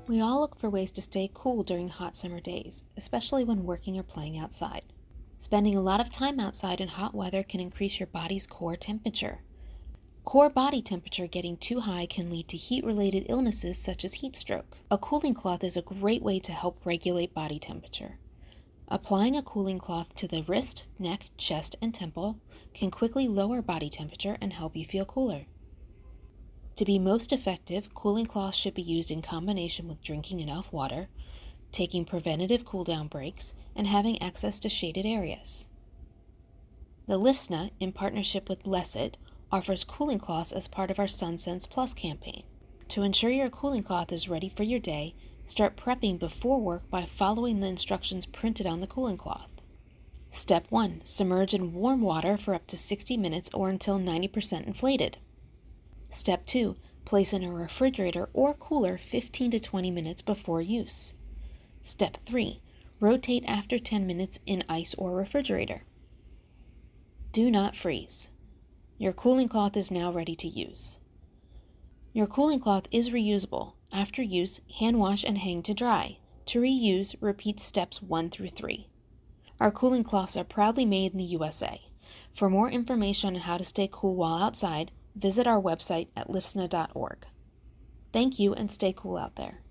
We all look for ways to stay cool during hot summer days, especially when working or playing outside. Spending a lot of time outside in hot weather can increase your body's core temperature. Core body temperature getting too high can lead to heat-related illnesses such as heat stroke. A cooling cloth is a great way to help regulate body temperature. Applying a cooling cloth to the wrist, neck, chest, and temple can quickly lower body temperature and help you feel cooler. To be most effective, cooling cloths should be used in combination with drinking enough water, taking preventative cool-down breaks, and having access to shaded areas. The Lifsna, in partnership with Lesit, offers cooling cloths as part of our SunSense Plus campaign. To ensure your cooling cloth is ready for your day, start prepping before work by following the instructions printed on the cooling cloth. Step 1. Submerge in warm water for up to 60 minutes or until 90% inflated. Step 2. Place in a refrigerator or cooler 15 to 20 minutes before use. Step 3. Rotate after 10 minutes in ice or refrigerator. Do not freeze. Your cooling cloth is now ready to use. Your cooling cloth is reusable. After use, hand wash and hang to dry. To reuse, repeat steps 1 through 3. Our cooling cloths are proudly made in the USA. For more information on how to stay cool while outside, visit our website at lifsna.org. Thank you and stay cool out there.